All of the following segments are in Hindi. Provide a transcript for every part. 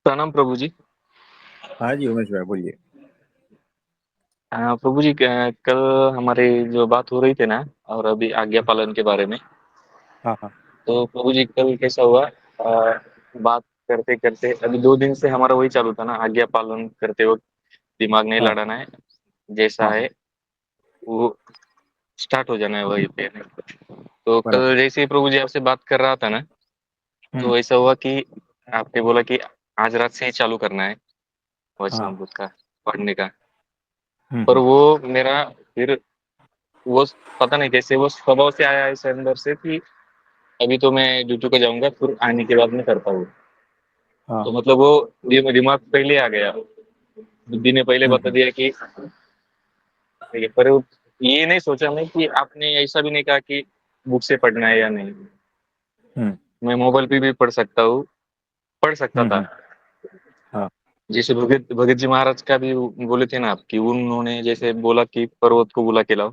प्रणाम प्रभु जी। हाँ जी उमेश भाई बोलिए। प्रभु जी, कल हमारी जो बात हो रही थी ना, और अभी आज्ञा पालन के बारे में। हाँ हाँ। तो प्रभु जी, कल कैसा हुआ, बात करते करते अभी 2 दिन से हमारा वही चालू था ना, आज्ञा पालन करते वक्त दिमाग नहीं हाँ लड़ाना है। जैसा हाँ है हाँ। वो स्टार्ट हो जाना है वही पे। तो कल बराबर। जैसे ही प्रभु जी आपसे बात कर रहा था ना, हम्म। तो ऐसा हुआ कि आपने बोला कि आज रात से ही चालू करना है वचन हाँ। अमृत का पढ़ने का। हम्म पर हम्म वो मेरा फिर वो पता नहीं कैसे वो स्वभाव से आया इस अंदर से कि अभी तो मैं ड्यूटी को जाऊंगा, फिर आने के बाद मैं करता हूँ। हाँ। तो मतलब वो दिमाग पहले आ गया, बुद्धि ने पहले बता हम्म। दिया कि ये। पर ये नहीं सोचा मैं कि आपने ऐसा भी नहीं कहा कि बुक से पढ़ना है या नहीं। हम्म मैं मोबाइल पे भी पढ़ सकता हूँ, पढ़ सकता था। हम्म। हाँ जैसे भगत भगत जी महाराज का भी बोले थे ना आप कि उन्होंने जैसे बोला कि पर्वत को बुला के लाओ।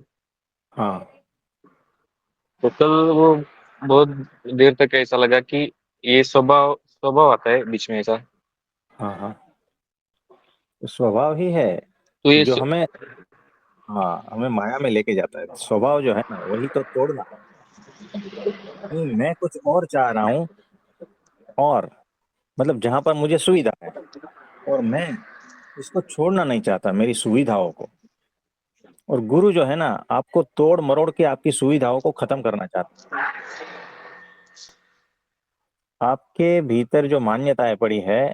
हाँ तो कल वो बहुत देर तक ऐसा लगा कि ये स्वभाव स्वभाव आता है बीच में ऐसा। हाँ हाँ। तो स्वभाव ही है तो ये जो हमें, हाँ हमें माया में लेके जाता है। स्वभाव जो है ना वही तो तोड़ना है। नहीं, मैं कुछ और चाह रहा हूँ। और मतलब जहां पर मुझे सुविधा है, और मैं इसको छोड़ना नहीं चाहता मेरी सुविधाओं को। और गुरु जो है ना आपको तोड़ मरोड़ के आपकी सुविधाओं को खत्म करना चाहता है। आपके भीतर जो मान्यताएं पड़ी है,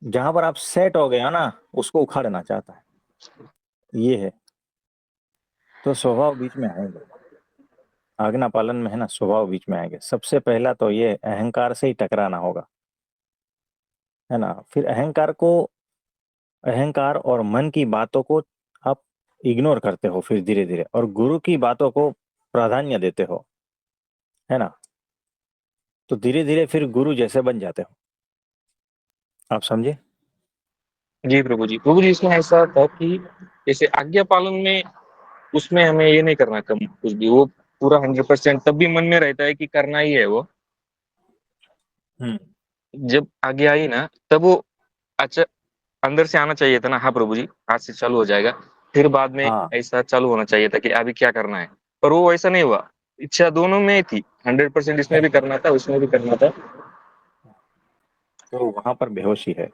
जहां पर आप सेट हो गया ना, उसको उखाड़ना चाहता है। ये है। तो स्वभाव बीच में आएंगे। आज्ञा पालन में है ना, स्वभाव बीच में आएंगे। सबसे पहला तो ये अहंकार से ही टकराना होगा, है ना। फिर अहंकार और मन की बातों को आप इग्नोर करते हो, फिर धीरे धीरे और गुरु की बातों को प्राधान्य देते हो, है ना। तो धीरे धीरे फिर गुरु जैसे बन जाते हो। आप समझे। जी प्रभु जी, प्रभु जी इसमें ऐसा था कि जैसे आज्ञा पालन में उसमें हमें ये नहीं करना कम कुछ भी, वो पूरा 100% तब भी मन में रहता है कि करना ही है वो। हम्म। जब आगे आई ना, तब वो अच्छा अंदर से आना चाहिए था ना, हाँ प्रभु जी आज से चालू हो जाएगा। फिर बाद में हाँ। ऐसा चालू होना चाहिए था कि अभी क्या करना है। पर वो ऐसा नहीं हुआ। इच्छा दोनों में ही थी, 100% इसमें भी करना था, उसमें भी करना था। तो वहां पर बेहोशी है।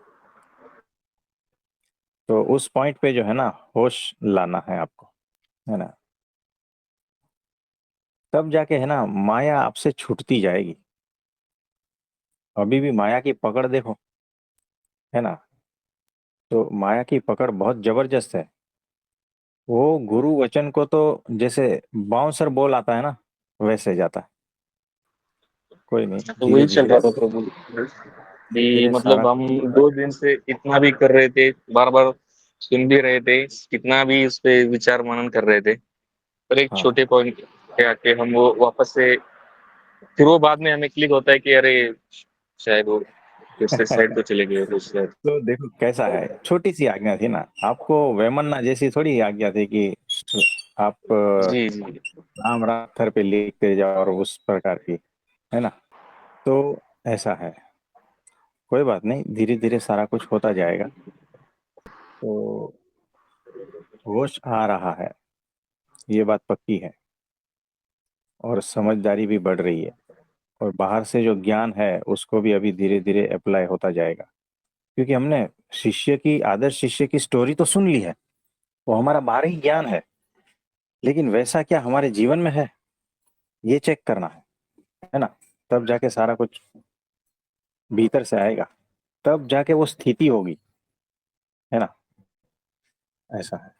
तो उस पॉइंट पे जो है ना, होश लाना है आपको, है ना। तब जाके है ना माया आपसे छूटती जाएगी। अभी भी माया की पकड़ देखो, है ना। तो माया की पकड़ बहुत जबरदस्त है। वो गुरु वचन को तो जैसे बाउंसर बॉल आता है ना, वैसे जाता है। कोई नहीं, तो धीरे वही चल धीरे रहा था प्रभु धीरे कि धीरे सारा मतलब कुछ हम होता 2 दिन से इतना भी कर रहे थे, बार बार सुन भी रहे थे, कितना भी उस पे विचार मनन कर रहे थे। पर एक है। हाँ। छोटे पॉइंट पे आके हम वो वापस से, फिर वो बाद में हमें क्लिक होता है कि अरे शायद वो फिर से साइड तो चले गए तो शायद। तो देखो कैसा है, छोटी सी आज्ञा थी ना आपको। वेमन्ना जैसी थोड़ी आज्ञा थी कि आप जी जी। राम राम पत्थर पे लिखते जाओ और उस प्रकार की, है ना। तो ऐसा है। कोई बात नहीं, धीरे धीरे सारा कुछ होता जाएगा। तो होश आ रहा है, ये बात पक्की है। और समझदारी भी बढ़ रही है। और बाहर से जो ज्ञान है उसको भी अभी धीरे धीरे अप्लाई होता जाएगा। क्योंकि हमने शिष्य की, आदर्श शिष्य की स्टोरी तो सुन ली है। वो हमारा बाहरी ज्ञान है, लेकिन वैसा क्या हमारे जीवन में है, ये चेक करना है ना। तब जाके सारा कुछ भीतर से आएगा। तब जाके वो स्थिति होगी, है ना। ऐसा है।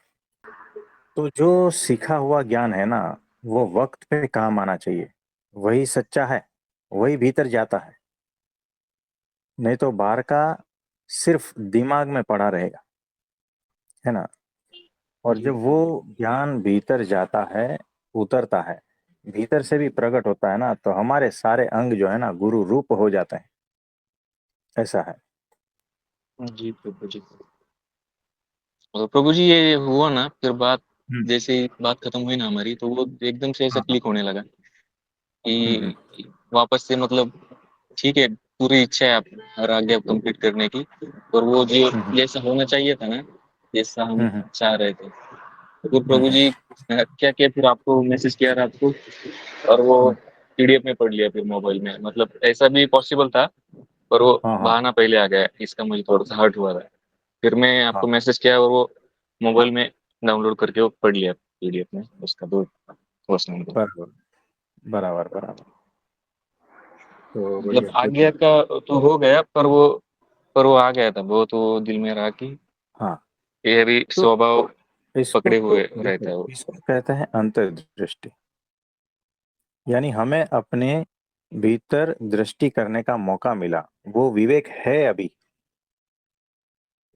तो जो सीखा हुआ ज्ञान है ना, वो वक्त पे काम आना चाहिए। वही सच्चा है, वही भीतर जाता है। नहीं तो बाहर का सिर्फ दिमाग में पड़ा रहेगा, है ना। और जी जब वो ज्ञान भीतर जाता है, उतरता है, भीतर से भी प्रकट होता है ना, तो हमारे सारे अंग जो है ना गुरु रूप हो जाते हैं। ऐसा है। जी प्रभु जी। और प्रभु जी ये हुआ ना, फिर बात हम्म। जैसे ही बात खत्म हुई ना हमारी, तो वो एकदम से ऐसा हाँ हाँ। क्लिक होने लगा हम्म। कि वापस से मतलब ठीक है, पूरी इच्छा है आप हर आज्ञा कंप्लीट करने की, और वो जो जैसा होना चाहिए था ना, जैसा हम हम्म चाह रहे थे, तो फिर प्रभु हम्म जी क्या किया, फिर आपको मैसेज किया रात को, और वो हम्म, पीडीएफ में पढ़ लिया फिर मोबाइल में। मतलब ऐसा भी पॉसिबल था, पर वो हाँ हाँ बहाना पहले आ गया, इसका मुझे थोड़ा सा हर्ट हुआ था। फिर मैं हाँ, आपको मैसेज किया और वो मोबाइल में डाउनलोड करके वो पढ़ लिया पीडीएफ में उसका दो क्वेश्चन को। बराबर बराबर बराबर। तो मतलब बढ़िया आज्ञा का तो हो गया, पर वो आ गया था बहुत, वो दिल में रहा कि हाँ। ये अभी तो स्वभाव इसको पकड़े हुए रहता देखो, है वो। इसको कहते हैं अंतर्दृष्टि। यानी हमें अपने भीतर दृष्टि करने का मौका मिला। वो विवेक है अभी,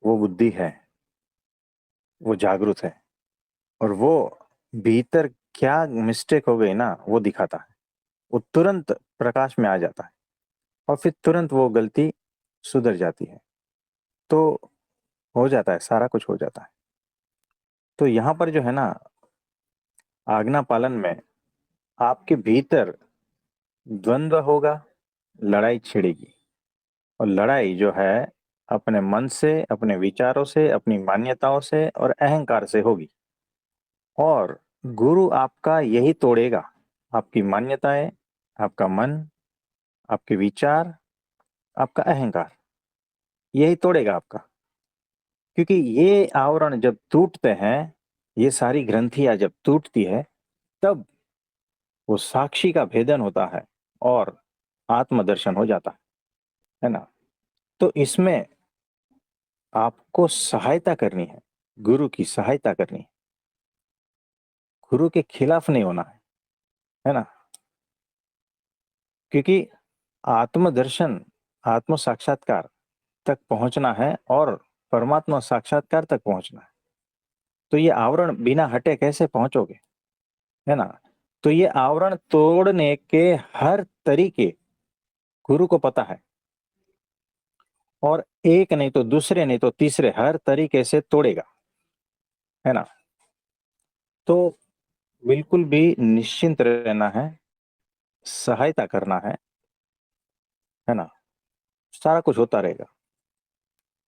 वो बुद्धि है, वो जागरूक है, और वो भीतर क्या मिस्टेक हो गई ना वो दिखाता है। वो तुरंत प्रकाश में आ जाता है, और फिर तुरंत वो गलती सुधर जाती है। तो हो जाता है, सारा कुछ हो जाता है। तो यहाँ पर जो है ना, आज्ञा पालन में आपके भीतर द्वंद्व होगा, लड़ाई छिड़ेगी। और लड़ाई जो है अपने मन से, अपने विचारों से, अपनी मान्यताओं से और अहंकार से होगी। और गुरु आपका यही तोड़ेगा, आपकी मान्यताएं, आपका मन, आपके विचार, आपका अहंकार, यही तोड़ेगा आपका। क्योंकि ये आवरण जब टूटते हैं, ये सारी ग्रंथियां जब टूटती है, तब वो साक्षी का भेदन होता है और आत्मदर्शन हो जाता है ना। तो इसमें आपको सहायता करनी है, गुरु की सहायता करनी है, गुरु के खिलाफ नहीं होना है ना। क्योंकि आत्मदर्शन, आत्म साक्षात्कार तक पहुंचना है और परमात्मा साक्षात्कार तक पहुंचना है। तो ये आवरण बिना हटे कैसे पहुंचोगे, है ना। तो ये आवरण तोड़ने के हर तरीके गुरु को पता है, और एक नहीं तो दूसरे नहीं तो तीसरे हर तरीके से तोड़ेगा, है ना। तो बिल्कुल भी निश्चिंत रहना है, सहायता करना है ना। सारा कुछ होता रहेगा।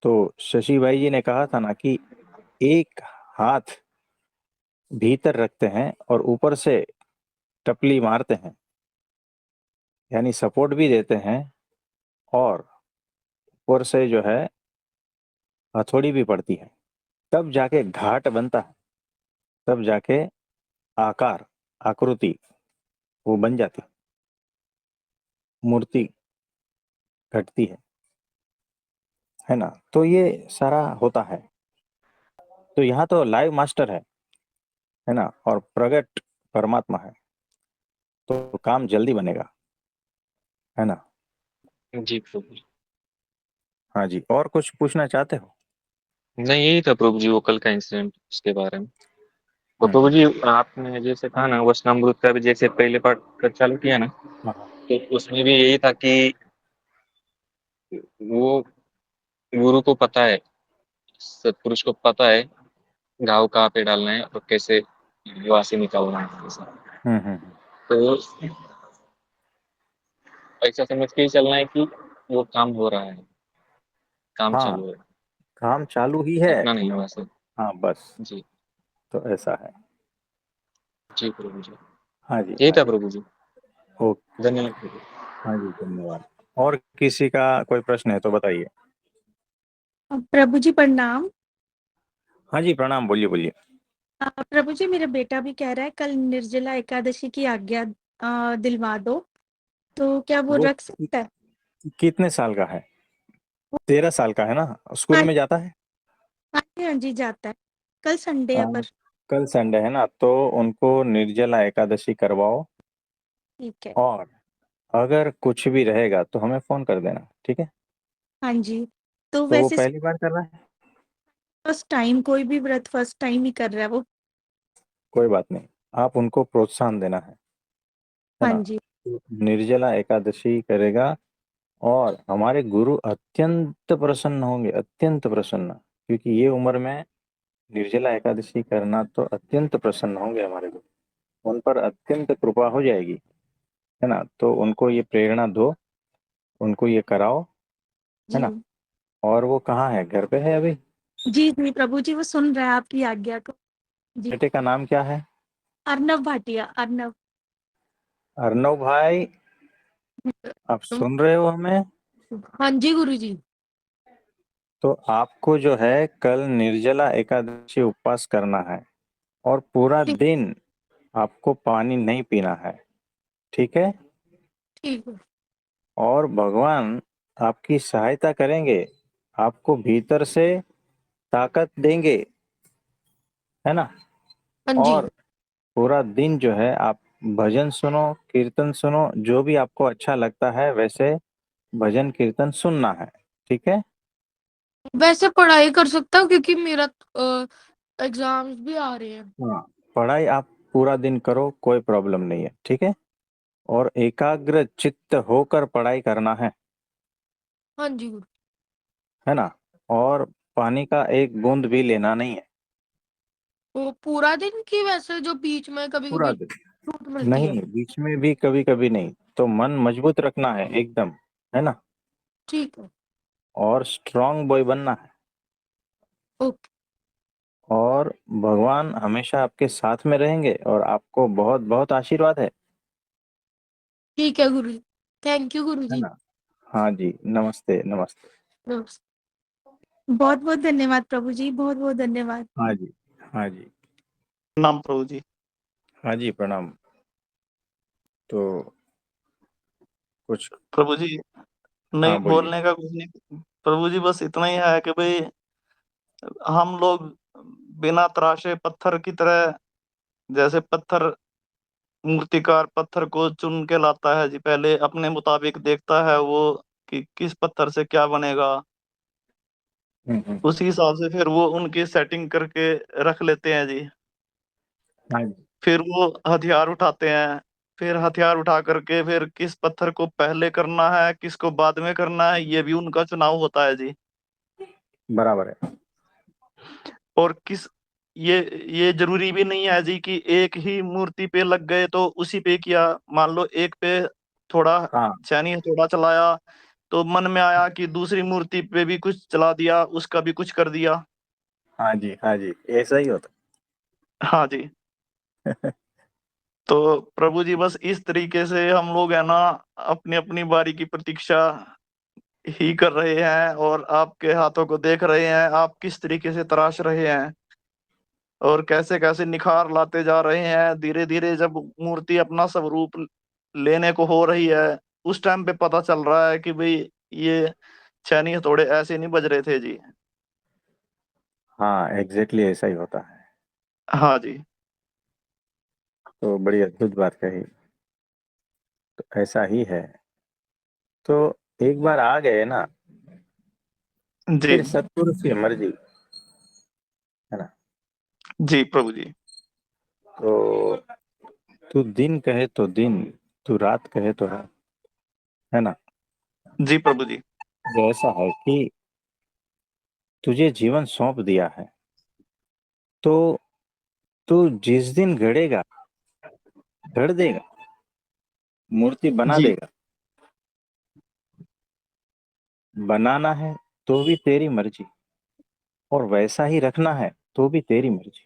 तो शशि भाई जी ने कहा था ना कि एक हाथ भीतर रखते हैं और ऊपर से टपली मारते हैं, यानी सपोर्ट भी देते हैं, और ऊपर से जो है हथौड़ी भी पड़ती है, तब जाके घाट बनता है, तब जाके आकार, आकृति वो बन जाती, मूर्ति घटती है ना। तो ये सारा होता है। तो यहाँ तो लाइव मास्टर है ना, और प्रगट परमात्मा है, तो काम जल्दी बनेगा, है ना। जी प्रभु जी। हाँ जी, और कुछ पूछना चाहते हो? नहीं, यही था प्रभु जी, वो कल का इंसिडेंट उसके बारे में। तो प्रभु हम्म, जी, आपने जैसे कहा ना वचनामृत का भी जैसे पहले पार्ट का चालू किया ना, हाँ हाँ तो उसमें भी यही था कि वो गुरु को पता है, सत्पुरुष को पता है घाव कहाँ पे डालना है और कैसे वहां से निकालना है ऐसा। हम्म। तो ऐसा समझ के ही चलना है कि वो काम हो रहा है, काम हाँ, चालू है, काम चालू ही है। अटना नहीं है वैसे। हाँ बस, जी। तो ऐसा है। जी प्रभु जी। हाँ जी यही हाँ था जी। प्रभु जी। ओके। धन्यवाद प्रभु। हाँ जी, धन्यवाद। और किसी का कोई प्रश्न है तो बताइए। प्रभु जी प्रणाम। हाँ जी, प्रणाम, बोलिए बोलिए। प्रभु जी मेरा बेटा भी कह रहा है कल निर्जला एकादशी की आज्ञा दिलवा दो, तो क्या वो वो रख सकता है? कितने साल का है? 13 साल का है ना? स्कूल हाँ में जाता है? हाँ जी, हाँ जी जाता है। कल संडे है हाँ, पर। कल संडे है ना, तो उनको निर्जला एकादशी करवाओ। ठीक है। और अगर कुछ भी रहेगा तो हमें फोन कर देना, ठीक है। हाँ जी। तो तो वो वैसे पहली बार कर रहा है? फर्स्ट टाइम, कोई भी व्रत फर्स्ट टाइम ही कर रहा है वो। कोई बात नहीं, आप उनको प्रोत्साहन देना है हाँ ना। जी। तो निर्जला एकादशी करेगा, और हमारे गुरु अत्यंत प्रसन्न होंगे, अत्यंत प्रसन्न। क्योंकि ये उम्र में निर्जला एकादशी करना, तो अत्यंत प्रसन्न होंगे हमारे गुरु, उन पर अत्यंत कृपा हो जाएगी, है ना। तो उनको ये प्रेरणा दो, उनको ये कराओ, है जी ना। और वो कहाँ है, घर पे है अभी? जी जी प्रभु जी, वो सुन रहा है आपकी आज्ञा को। जी। बेटे का नाम क्या है? अर्नव भाटिया, अर्नव। अर्नव भाई, आप सुन रहे हो हमें? हाँ जी गुरु जी। तो आपको जो है कल निर्जला एकादशी उपवास करना है, और पूरा ठीक। दिन आपको पानी नहीं पीना है, ठीक है। ठीक है। और भगवान आपकी सहायता करेंगे, आपको भीतर से ताकत देंगे, है ना। हाँ जी। और पूरा दिन जो है आप भजन सुनो, कीर्तन सुनो, जो भी आपको अच्छा लगता है वैसे भजन कीर्तन सुनना है, ठीक है। वैसे पढ़ाई कर सकता हूँ क्योंकि मेरा एग्जाम्स भी आ रहे हैं। हाँ, पढ़ाई आप पूरा दिन करो, कोई प्रॉब्लम नहीं है, ठीक है। और एकाग्र चित्त होकर पढ़ाई करना हाँ जी गुरु। है ना। और पानी का एक बूंद भी लेना नहीं है, वो पूरा दिन की, वैसे जो बीच में कभी पूरा कभी दिन। छूट मिलती है। नहीं, बीच में भी कभी कभी नहीं। तो मन मजबूत रखना है एकदम, है ना। ठीक है। और स्ट्रांग बॉय बनना है। ओके। और भगवान हमेशा आपके साथ में रहेंगे, और आपको बहुत बहुत आशीर्वाद ठीक है गुरु जी। थैंक यू गुरु है जी। ना। हाँ जी, नमस्ते नमस्ते। बहुत बहुत धन्यवाद प्रभु जी, बहुत बहुत धन्यवाद। हाँ जी, हाँ जी, नाम प्रभु जी। हाँ जी, प्रणाम। तो कुछ, प्रभु जी, हाँ नहीं बोलिए। बोलने का कुछ नहीं प्रभु जी, बस इतना ही है कि भाई हम लोग बिना तराशे पत्थर की तरह, जैसे पत्थर, मूर्तिकार पत्थर को चुन के लाता है जी, पहले अपने मुताबिक देखता है वो कि किस पत्थर से क्या बनेगा। हम्म। उसी हिसाब से फिर वो उनकी सेटिंग करके रख लेते हैं जी। हाँ जी, फिर वो हथियार उठाते हैं। फिर हथियार उठा करके फिर किस पत्थर को पहले करना है, किसको बाद में करना है, ये भी उनका चुनाव होता है जी। बराबर है। और किस ये जरूरी भी नहीं है जी कि एक ही मूर्ति पे लग गए तो उसी पे किया। मान लो एक पे थोड़ा हाँ, चैनी थोड़ा चलाया, तो मन में आया कि दूसरी मूर्ति पे भी कुछ चला दिया, उसका भी कुछ कर दिया। हाँ जी, हाँ जी, ऐसा ही होता हाँ जी। है। तो प्रभु जी, बस इस तरीके से हम लोग है ना, अपनी अपनी बारी की प्रतीक्षा ही कर रहे हैं, और आपके हाथों को देख रहे हैं, आप किस तरीके से तराश रहे हैं और कैसे कैसे निखार लाते जा रहे हैं। धीरे धीरे जब मूर्ति अपना स्वरूप लेने को हो रही है, उस टाइम पे पता चल रहा है कि भाई ये छैनी हथौड़े ऐसे नहीं बज रहे थे जी। हाँ, एग्जैक्टली ऐसा ही होता है। हाँ जी। तो बड़ी अद्भुत बात कही। तो ऐसा ही है। तो एक बार आ गए ना, जी। फिर सतगुरु की मर्जी, है ना। जी प्रभु जी। तो तू दिन कहे तो दिन, तू रात कहे तो रात, है ना। जी प्रभु जी। तो ऐसा है कि तुझे जीवन सौंप दिया है, तो तू जिस दिन गड़ेगा, गढ़ देगा, मूर्ति बना जी। देगा। बनाना है तो भी तेरी मर्जी, और वैसा ही रखना है तो भी तेरी मर्जी,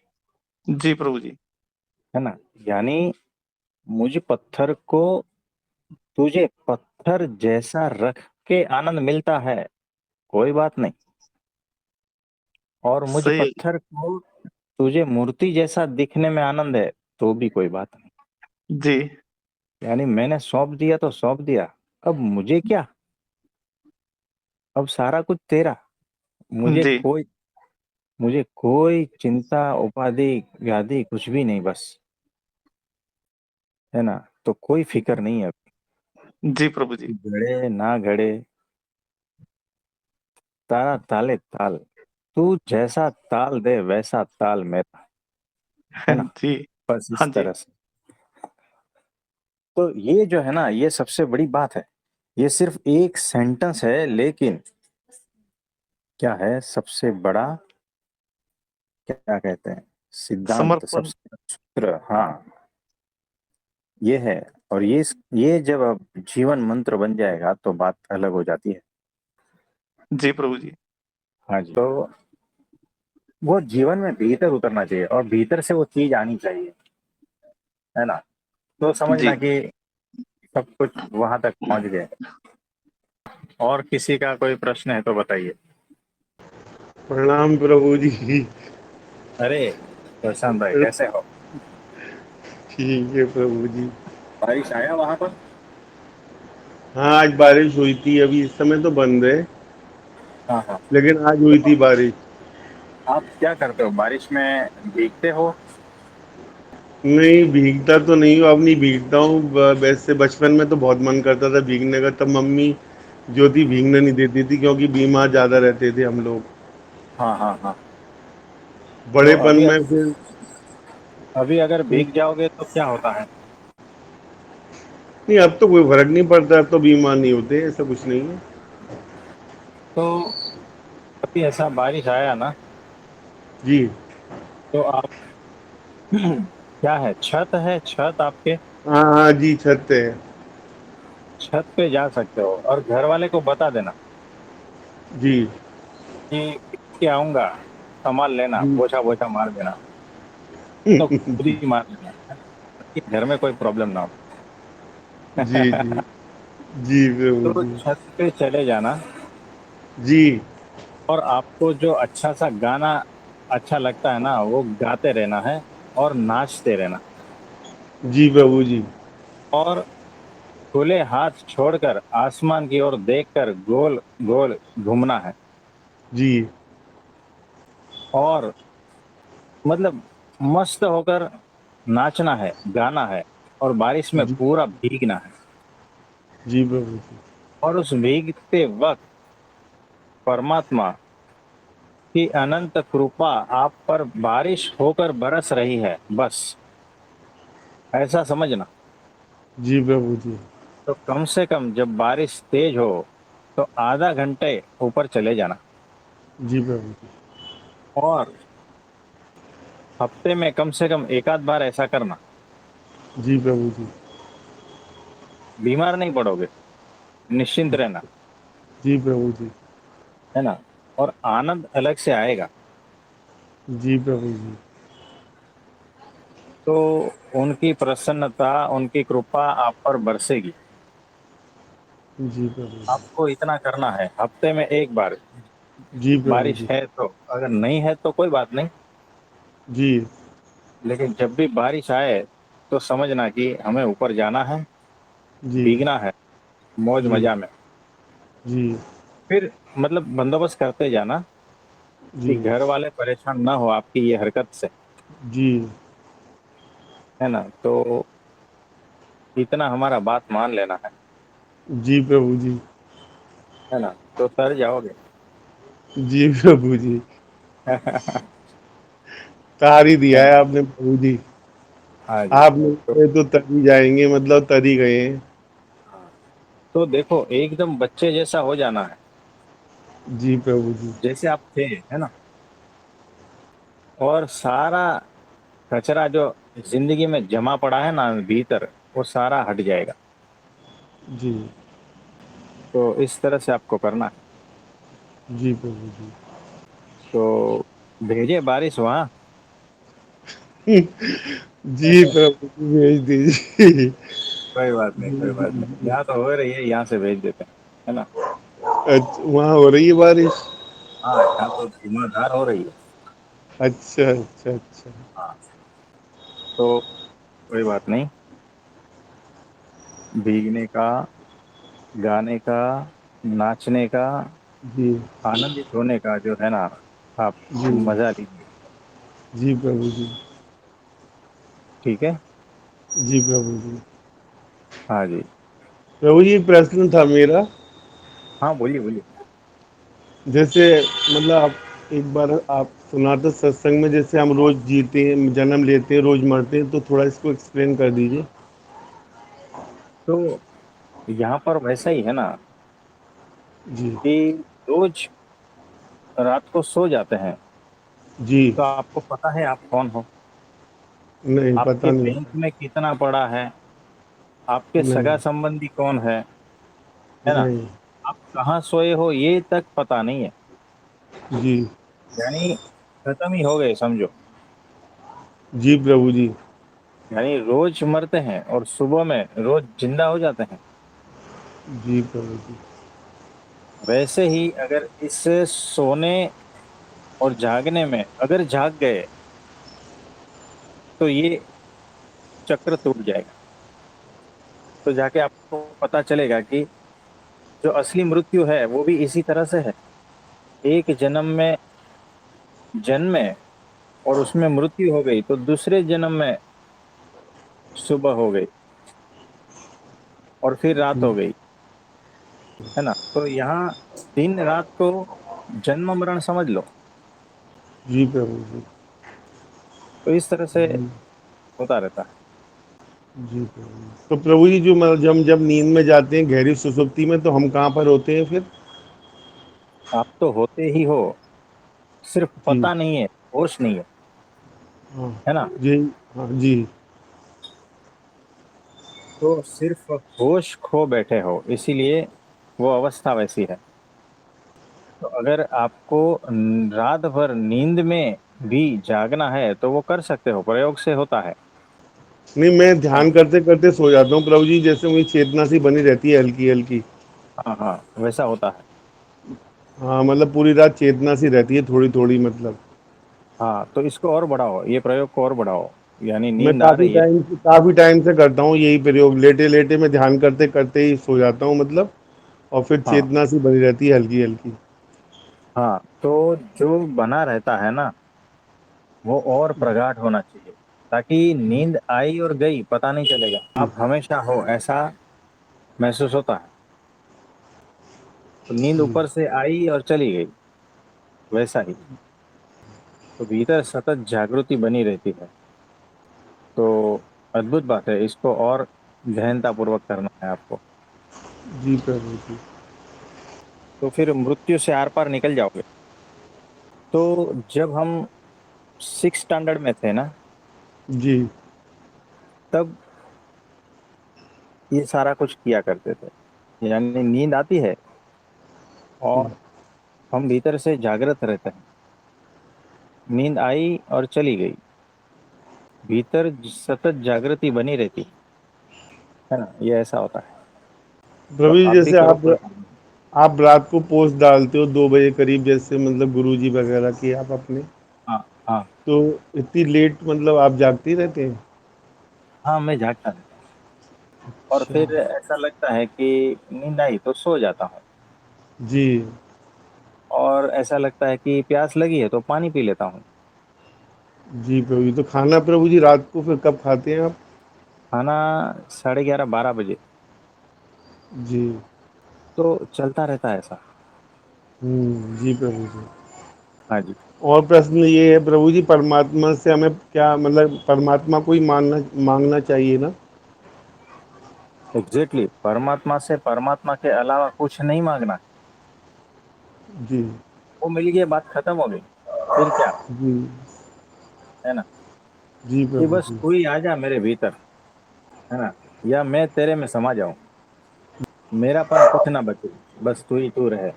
जी प्रभु जी। है ना। यानी मुझ पत्थर को तुझे पत्थर जैसा रख के आनंद मिलता है, कोई बात नहीं। और मुझ सही है पत्थर को तुझे मूर्ति जैसा दिखने में आनंद है, तो भी कोई बात नहीं। जी। यानी मैंने सौंप दिया तो सौंप दिया, अब मुझे क्या, अब सारा कुछ तेरा। मुझे जी। कोई मुझे कोई चिंता उपाधि व्याधि कुछ भी नहीं, बस, है ना। तो कोई फिक्र नहीं है, जी प्रभु जी। गड़े ना गड़े, तारा ताले ताल, तू जैसा ताल दे वैसा ताल मेरा, है ना। जी। बस हाँ इस जी। तरह से। तो ये जो है ना, ये सबसे बड़ी बात है। ये सिर्फ एक सेंटेंस है, लेकिन क्या है सबसे बड़ा, क्या कहते हैं, सिद्धांत, समर्पण। सबसे बड़ा सूत्र, हाँ, ये है और ये जब अब जीवन मंत्र बन जाएगा तो बात अलग हो जाती है। जी प्रभु जी। हाँ जी। तो वो जीवन में भीतर उतरना चाहिए और भीतर से वो चीज आनी चाहिए, है ना। तो समझना जी कि सब कुछ वहां तक पहुंच गए। और किसी का कोई प्रश्न है तो बताइए। प्रणाम प्रभु जी। अरे प्रशांत भाई कैसे हो? ठीक है प्रभु जी। बारिश आया वहां पर? हाँ आज बारिश हुई थी, अभी इस समय तो बंद है, हाँ हाँ। लेकिन आज हुई थी बारिश। आप क्या करते हो बारिश में, भीगते हो? नहीं भीगता तो नहीं हूँ, अब नहीं भीगता हूँ। वैसे बचपन में तो बहुत मन करता था भीगने का, तब मम्मी जो थी भीगने नहीं देती थी क्योंकि बीमार ज्यादा रहते थे हम लोग। हाँ हाँ हाँ। तो बड़ेपन में फिर अभी अगर भीग जाओगे तो क्या होता है? नहीं, अब तो कोई फर्क नहीं पड़ता, अब तो बीमार नहीं होते, ऐसा कुछ नहीं है। तो अभी ऐसा बारिश आया ना, जी। तो आप क्या है, छत है, छत आपके हाँ हाँ जी, छत है। छत पे जा सकते हो और घर वाले को बता देना जी कि के आऊंगा, संभाल लेना, जी। पोछा पोछा मार देना। तो खुद ही मार लेना, ताकि घर में कोई प्रॉब्लम ना हो। जी जी। जी प्रभु तो जी। छत पे चले जाना जी और आपको जो अच्छा सा गाना अच्छा लगता है ना वो गाते रहना है और नाचते रहना। जी प्रभु जी। और खुले हाथ छोड़कर आसमान की ओर देखकर गोल गोल घूमना है। जी और मतलब मस्त होकर नाचना है, गाना है और बारिश में जी। पूरा भीगना है। जी प्रभु जी। और उस भीगते वक्त परमात्मा की अनंत कृपा आप पर बारिश होकर बरस रही है, बस ऐसा समझना। जी प्रभु जी। तो कम से कम जब बारिश तेज हो तो आधा घंटे ऊपर चले जाना। जी प्रभु जी। और हफ्ते में कम से कम एक आध बार ऐसा करना। जी प्रभु जी। बीमार नहीं पड़ोगे, निश्चिंत रहना, जी प्रभु जी। है ना। और आनंद अलग से आएगा। जी प्रभु जी। तो उनकी प्रसन्नता, उनकी कृपा आप पर बरसेगी। जी प्रभु जी। आपको इतना करना है, हफ्ते में एक बार। जी प्रभु बारिश जी। है तो, अगर नहीं है तो कोई बात नहीं, जी लेकिन जब भी बारिश आए तो समझना कि हमें ऊपर जाना है, जी। भीगना है, मौज जी मजा में। जी। फिर मतलब बंदोबस्त करते जाना कि जी घर वाले परेशान ना हो आपकी ये हरकत से, जी। है ना। तो इतना हमारा बात मान लेना जी प्रभु जी। है ना, तो तर जाओगे। जी प्रभु जी। तार ही दिया है है ना। आपने प्रभु जी। हाँ जी। आप नहीं तो गए तो तर ही जाएंगे, मतलब तर ही गए हैं। हाँ, तो देखो एकदम बच्चे जैसा हो जाना है, जी प्रभु जी। जैसे आप थे, है ना। और सारा कचरा जो जिंदगी में जमा पड़ा है ना भीतर, वो सारा हट जाएगा। जी। तो इस तरह से आपको करना है। जी प्रभु जी। तो भेजे बारिश वहाँ। जी प्रभु जी, भेज दीजिए। कोई बात नहीं, जी कोई जी बात नहीं, जी। यहाँ तो हो रही है, यहाँ से भेज देते हैं, है ना। अच्छा वहाँ हो रही है बारिश? हाँ यहाँ तो धुआंधार हो रही है। अच्छा अच्छा अच्छा। हाँ। तो कोई बात नहीं, भीगने का, गाने का, नाचने का, जी आनंदित होने का जो है ना, आप जी। मजा लीजिए। जी प्रभु जी। ठीक है। जी प्रभु जी। हाँ जी। प्रभु जी एक प्रश्न था मेरा। हाँ बोलिए बोलिए। जैसे मतलब आप एक बार आप सुनाते सत्संग में, जैसे हम रोज जीते हैं, जन्म लेते हैं, रोज मरते हैं, तो थोड़ा इसको एक्सप्लेन कर दीजिए। तो यहाँ पर वैसा ही है ना जी कि रोज रात को सो जाते हैं जी। तो आपको पता है आप कौन हो, नहीं आपके पता नहीं बैंक था। में कितना पड़ा है, आपके सगा नहीं संबंधी कौन है ना, नहीं आप कहाँ सोए हो ये तक पता नहीं है। जी यानी खत्म ही हो गए समझो। जी प्रभु जी। यानी रोज मरते हैं और सुबह में रोज जिंदा हो जाते हैं। जी प्रभु जी। वैसे ही अगर इस सोने और जागने में अगर जाग गए तो ये चक्र टूट जाएगा। तो जाके आपको पता चलेगा कि जो असली मृत्यु है वो भी इसी तरह से है। एक जन्म में जन्मे और उसमें मृत्यु हो गई तो दूसरे जन्म में सुबह हो गई और फिर रात हो गई, है ना। तो यहाँ दिन रात को जन्म मरण समझ लो। जी प्रभु जी। तो इस तरह से जी होता रहता है। जी प्रभु जी। तो प्रभु जी जो मतलब जब जब नींद में जाते हैं गहरी सुसुप्ति में, तो हम कहाँ पर होते हैं फिर? आप तो होते ही हो, सिर्फ जी पता नहीं है, होश नहीं हाँ है ना। जी हाँ जी तो सिर्फ होश खो बैठे हो, इसीलिए वो अवस्था वैसी है। तो अगर आपको रात भर नींद में भी जागना है तो वो कर सकते हो, प्रयोग से होता नहीं, मैं है ध्यान ना। करते करते सो जाता हूँ प्रभु जी, जैसे मुझे चेतना सी बनी रहती है हल्की हल्की। हाँ हाँ, वैसा होता है। हाँ मतलब पूरी रात चेतना सी रहती है थोड़ी थोड़ी मतलब। हाँ, तो इसको और बढ़ाओ, ये प्रयोग को और बढ़ाओ। यानी मैं नींद आ रही है। काफी टाइम से करता हूँ यही प्रयोग, लेटे लेटे मैं ध्यान करते करते ही सो जाता हूँ मतलब। और फिर हाँ चेतना सी बनी रहती है हल्की हल्की। हाँ, तो जो बना रहता है ना वो और प्रगाढ़ होना चाहिए, ताकि नींद आई और गई पता नहीं चलेगा, आप हमेशा हो ऐसा महसूस होता है। तो नींद जी ऊपर से आई और चली गई, वैसा ही। तो भीतर सतत जागृति बनी रहती है। तो अद्भुत बात है, इसको और गहनता पूर्वक करना है आपको। जी प्रभु जी। तो फिर मृत्यु से आर पार निकल जाओगे। तो जब हम 6 स्टैंडर्ड में थे ना, जी तब ये सारा कुछ किया करते थे। यानी नींद आती है और हम भीतर से जागृत रहते हैं। नींद आई और चली गई, भीतर सतत जागृति बनी रहती है ना। ये ऐसा होता है। तो प्रभु जी, आप भी जैसे करो प्रयोग। आप रात को पोस्ट डालते हो 2 बजे करीब, जैसे मतलब गुरुजी वगैरह की आप अपने, हाँ हाँ तो इतनी लेट मतलब आप जागते ही रहते हैं? हाँ, मैं जागता रहता हूँ। और अच्छा। फिर ऐसा लगता है कि नींद आई तो सो जाता हूँ। जी और ऐसा लगता है कि प्यास लगी है तो पानी पी लेता हूँ। जी प्रभु जी। तो खाना प्रभु जी रात को फिर कब खाते हैं आप? खाना 11:30 12 बजे। जी तो चलता रहता है ऐसा। जी प्रभु जी। हाँ जी। और प्रश्न ये है प्रभु जी, परमात्मा से हमें क्या मतलब, परमात्मा को ही मांगना चाहिए ना? एग्जैक्टली, परमात्मा से परमात्मा के अलावा कुछ नहीं मांगना है। जी वो मिल गई, बात खत्म हो गई। फिर क्या, जी है ना। जी कि प्रभु बस जी। तू ही आ जा मेरे भीतर, है ना, या मैं तेरे में समा जाऊं, मेरापन कुछ ना बचे, बस तू ही तू रहे।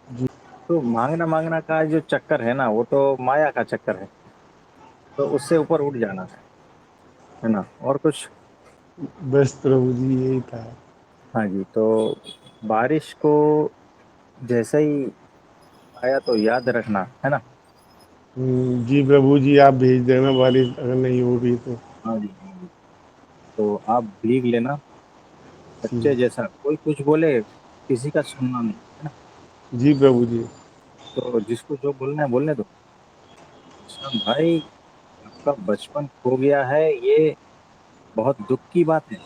जी तो मांगना मांगना का जो चक्कर है ना वो तो माया का चक्कर है। तो उससे ऊपर उठ जाना है ना, और कुछ। बस प्रभु जी यही था। हाँ जी। तो बारिश को जैसे ही आया तो याद रखना, है ना। जी प्रभु जी, आप भेज देना बारिश अगर नहीं हो रही तो। हाँ जी हाँ जी। तो आप भीग लेना, जी बच्चे जैसा, कोई कुछ बोले किसी का सुनना नहीं, है ना। जी प्रभु जी। तो जिसको जो बोलना है बोलने दो। अच्छा भाई, आपका बचपन खो गया है, ये बहुत दुख की बात है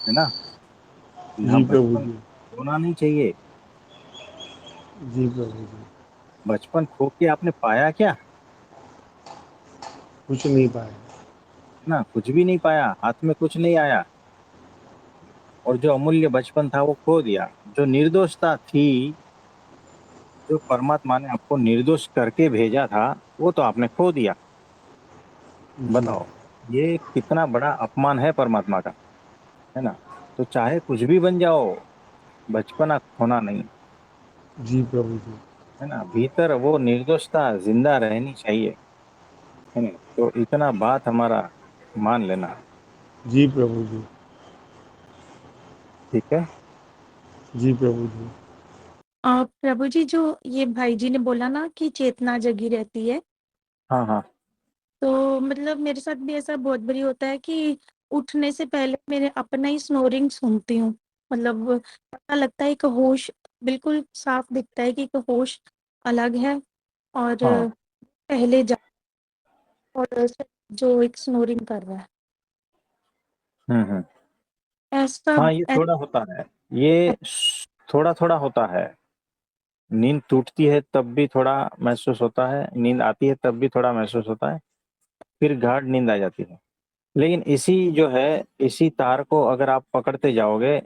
ना। यहाँ जी प्रभु बचपन जी। खोना नहीं चाहिए। जी प्रभु जी। बचपन खो के आपने पाया क्या, है कुछ नहीं पाए। ना, कुछ भी नहीं पाया, हाथ में कुछ नहीं आया। और जो अमूल्य बचपन था वो खो दिया। जो निर्दोषता थी, जो परमात्मा ने आपको निर्दोष करके भेजा था, वो तो आपने खो दिया। जी बताओ, ये कितना बड़ा अपमान है परमात्मा का। है ना। तो चाहे कुछ भी बन जाओ, बचपना खोना नहीं, जी प्रभु जी। है ना। भीतर वो निर्दोषता जिंदा रहनी चाहिए, है ना। तो इतना बात हमारा मान लेना, जी प्रभु जी। ठीक है। जी प्रभु जी। प्रभु जी, जो ये भाई जी ने बोला ना कि चेतना जगी रहती है, हाँ हाँ। तो मतलब मेरे साथ भी ऐसा बहुत बारी होता है कि उठने से पहले मेरे अपना ही स्नोरिंग सुनती हूँ। मतलब पता लगता है, एक होश बिल्कुल साफ दिखता है कि एक होश अलग है और हाँ। पहले जा और जो एक स्नोरिंग कर रहा है, हम्म। ऐसा हाँ, ये थोड़ा होता है, ये थोड़ा थोड़ा होता है। नींद टूटती है तब भी थोड़ा महसूस होता है, नींद आती है तब भी थोड़ा महसूस होता है, फिर गाढ़ नींद आ जाती है। लेकिन इसी जो है, इसी तार को अगर आप पकड़ते जाओगे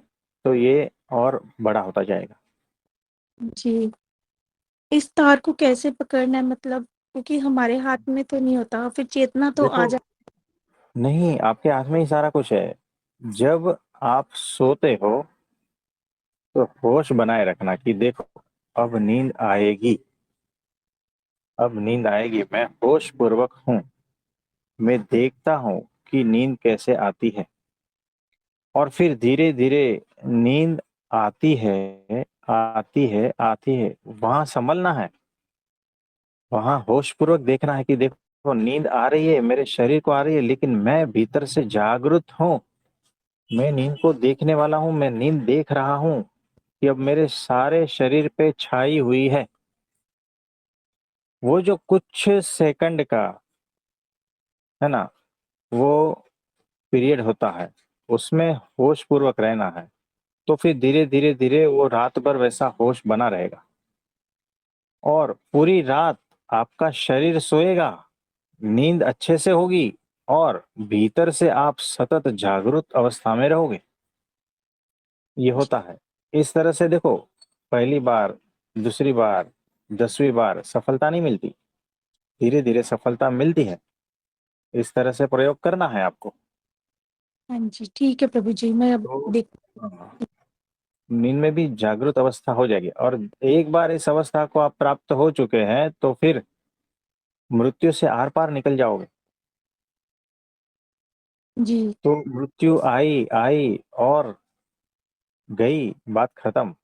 तो ये और बड़ा होता जाएगा। जी। इस तार को कैसे पकड़ना है, मतलब क्योंकि हमारे हाथ में तो नहीं होता, फिर चेतना तो देखो, आ जा। नहीं, आपके हाथ में ही सारा कुछ है। जब आप सोते हो तो होश बनाए रखना कि देखो, अब नींद आएगी, अब नींद आएगी, मैं होश पूर्वक हूँ, मैं देखता हूँ कि नींद कैसे आती है। और फिर धीरे धीरे नींद आती है, आती है, आती है, वहां संभलना है, वहां होश पूर्वक देखना है कि देखो नींद आ रही है, मेरे शरीर को आ रही है, लेकिन मैं भीतर से जागृत हूँ, मैं नींद को देखने वाला हूँ, मैं नींद देख रहा हूँ कि अब मेरे सारे शरीर पे छाई हुई है। वो जो कुछ सेकंड का, है ना, वो पीरियड होता है, उसमें होश पूर्वक रहना है। तो फिर धीरे धीरे धीरे वो रात भर वैसा होश बना रहेगा, और पूरी रात आपका शरीर सोएगा, नींद अच्छे से होगी, और भीतर से आप सतत जागरूक अवस्था में रहोगे। ये होता है। इस तरह से देखो, पहली बार, दूसरी बार, 10वीं बार सफलता नहीं मिलती, धीरे धीरे सफलता मिलती है। इस तरह से प्रयोग करना है आपको। हाँ जी, ठीक है प्रभु जी, मैं अब तो देख। नींद में भी जागृत अवस्था हो जाएगी, और एक बार इस अवस्था को आप प्राप्त हो चुके हैं तो फिर मृत्यु से आर पार निकल जाओगे। जी। तो मृत्यु आई आई और गई, बात खत्म।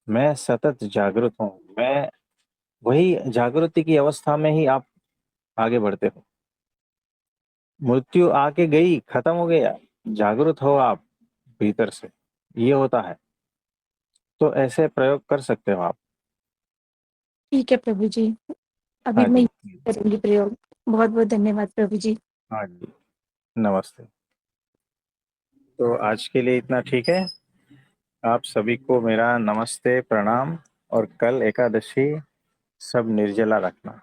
मैं सतत जागृत हूँ, मैं वही जागृति की अवस्था में ही आप आगे बढ़ते हो। मृत्यु आके गई, खत्म हो गया, जागृत हो आप भीतर से, ये होता है। तो ऐसे प्रयोग कर सकते हो आप। ठीक है प्रभु जी, अभी हाँ मैं जी। करूंगी प्रयोग। बहुत बहुत धन्यवाद प्रभु जी। हाँ जी, नमस्ते। तो आज के लिए इतना ठीक है। आप सभी को मेरा नमस्ते, प्रणाम, और कल एकादशी सब निर्जला रखना।